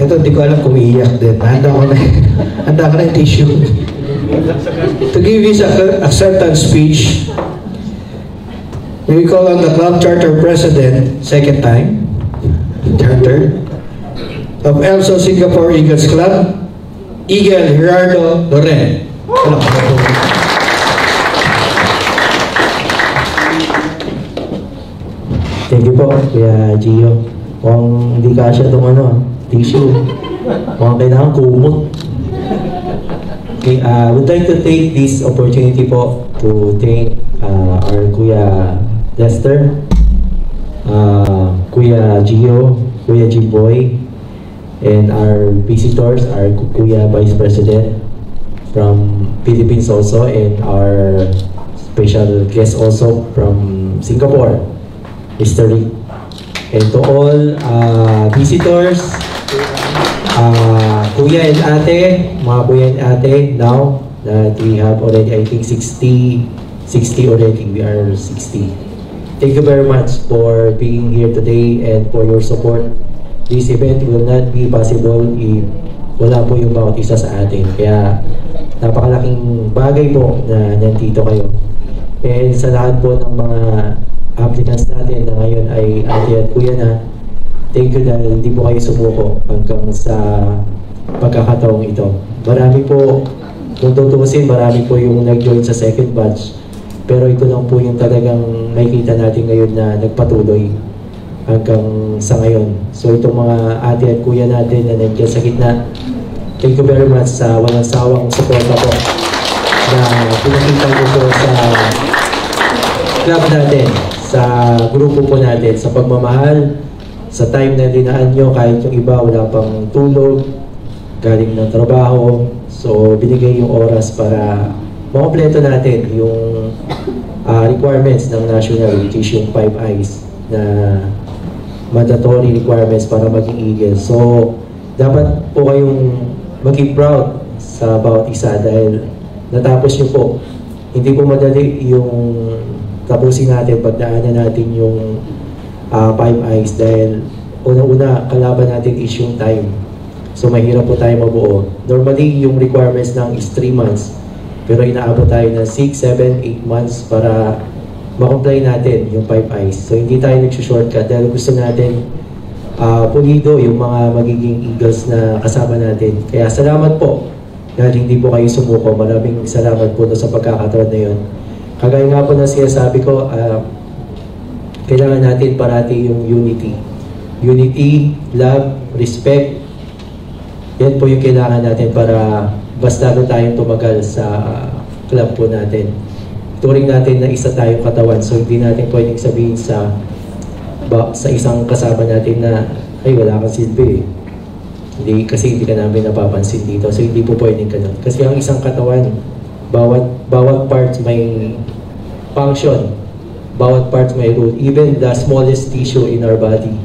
Ito, di ko alam kung iiyak din. Handa ko na. Handa ko na yung tissue. To give his acceptance speech, we call on the club charter president, second time, charter, of Elso Singapore Eagles Club, Eagle Gerardo Loren. Thank you po, Kuya Gio. Kung hindi kasya itong tissue, kung kailangan kumot. Okay, would like to take this opportunity po to thank our Kuya Lester, Kuya Gio, Kuya G-Boy, and our visitors, our Kuya Vice President from Philippines also, and our special guest also from Singapore, Mr. Rick. And to all visitors, Kuya and Ate, mga Kuya and Ate, now that we have already, I think 60 already, we are 60. Thank you very much for being here today and for your support. This event will not be possible if wala po yung bawat isa sa atin. Kaya napakalaking bagay po na nandito kayo. And sa lahat po ng mga applicants natin na ngayon ay Ate at Kuya na, thank you dahil hindi po kayo sumuko hanggang sa pagkakataong ito. Marami po, kung tutusin, marami po yung nag-join sa second batch. Pero ito lang po yung talagang makikita natin ngayon na nagpatuloy hanggang sa ngayon. So itong mga ate at kuya natin na nandiyan sa gitna, thank you very much sa walang sawang suporta po na pinakita ko po sa club natin, sa grupo po natin, sa pagmamahal, sa time na dinaan nyo, kahit yung iba wala pang tulog, galing ng trabaho. So binigay yung oras para makompleto natin yung requirements ng national, which is yung 5 eyes na mandatory requirements para maging Eagle. So dapat po kayong maging proud sa bawat isa dahil natapos nyo po. Hindi po madali yung tapusin natin, pagdaanan natin yung 5 eyes dahil una-una kalaban natin is yung time. So mahirap po tayo mabuo. Normally yung requirements ng is 3 months. Pero inaabot tayo ng 6, 7, 8 months para ma-comply natin yung 5 eyes. So hindi tayo nag-shortcut dahil gusto natin pulido yung mga magiging Eagles na kasama natin. Kaya salamat po dahil hindi po kayo sumuko. Maraming salamat po sa pagkakataon na yun. Kagaya nga po na sinasabi ko, kailangan natin parati yung unity. Unity, love, respect. Yan po yung kailangan natin para basta na tayong tumagal sa club po natin. Turing natin na isa tayong katawan, so hindi natin pwedeng sabihin sa isang kasama natin na ay wala kang silbi hindi, kasi hindi ka namin napapansin dito. So hindi po pwedeng ganun. Kasi ang isang katawan, bawat parts may function, bawat parts may role. Even the smallest tissue in our body,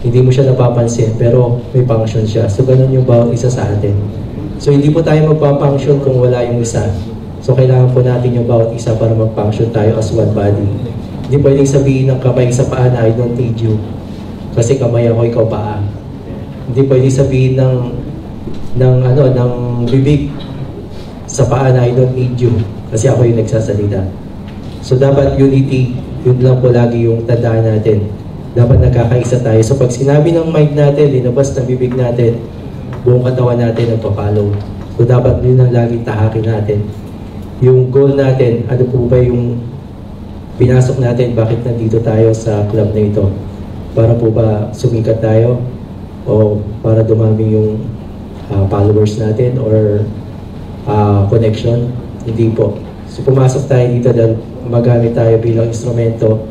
hindi mo siya napapansin pero may function siya. So ganun yung bawat isa sa atin. So hindi po tayo magpa-function kung wala yung isa. So kailangan po natin yung bawat isa para mag-function tayo as one body. Hindi pwedeng sabihin ng kamay sa paa na I don't need you kasi kamay ako, ikaw paa. Hindi pwedeng sabihin ng bibig sa paa na I don't need you kasi ako yung nagsasalita. So dapat unity, yun lang po lagi yung tandaan natin. Dapat nagkakaisa tayo. So pag sinabi ng mind natin, linabas ng bibig natin, buong katawan natin nagpa-follow. So dapat yun ang laging tahakin natin. Yung goal natin, ano po ba yung pinasok natin, bakit nandito tayo sa club na ito? Para po ba sumikat tayo? O para dumami yung followers natin or connection? Hindi po. So pumasok tayo dito dahil magamit tayo bilang instrumento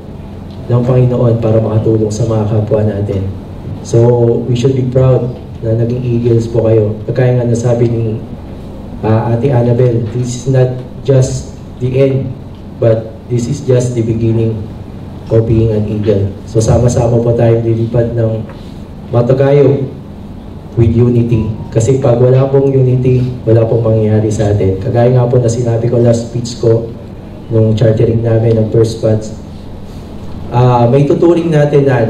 ng Panginoon para makatulong sa mga kapwa natin. So we should be proud na naging Eagles po kayo. Kaya nga nasabi ni Ate Annabel, this is not just the end, but this is just the beginning of being an Eagle. So sama-sama po tayo lilipad ng matagayo with unity. Kasi pag wala pong unity, wala pong mangyayari sa atin. Kagaya nga po na sinabi ko last speech ko, nung chartering namin ng first batch, may tuturing natin na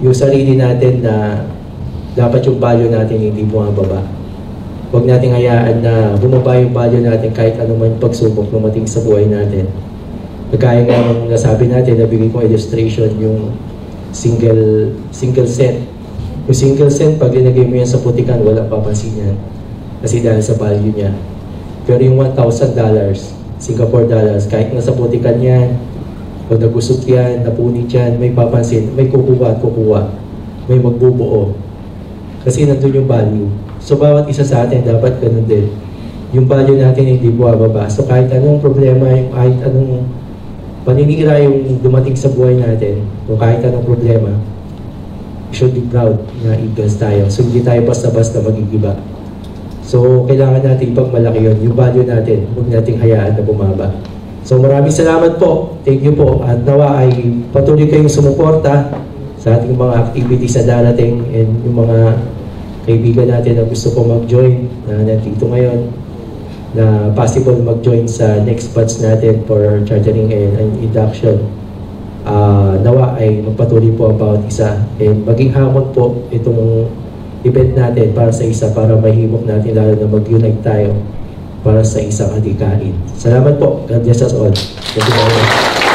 yung sarili natin na dapat yung value natin hindi bumababa. Huwag nating hayaan na bumaba yung value natin kahit anuman pagsubok lumating sa buhay natin. Kagaya nga nung nasabi natin, nabigay ko illustration yung single cent. Yung single cent, pag linagay mo yan sa putikan, walang papansin yan. Kasi dahil sa value niya. Pero yung $1,000, Singapore dollars, kahit nasa putikan yan, o nagusot yan, napunit yan, may papansin, may kukuha at kukuha. May magbubuo. Kasi nandun yung value. So bawat isa sa atin, dapat ganun din. Yung value natin hindi bumababa. So kahit anong problema, kahit anong paninira yung dumating sa buhay natin, o kahit anong problema, we should be proud na Eagles tayo. So hindi tayo basta-basta magigiba. So kailangan natin ipagmalaki yun, yung value natin, huwag nating hayaan na bumaba. So maraming salamat po, thank you po, at nawa ay patuloy kayong sumuporta sa ating mga activities na darating, and yung mga kaibigan natin na gusto po mag-join, na nandito ngayon, na possible mag-join sa next batch natin for chartering and induction. Nawa ay magpatuloy po ang bawat isa, and maging hamon po itong event natin para sa isa, para mahimok natin lalo na mag-unite tayo para sa isang adhikain. Salamat po. God bless us all. Thank you very much.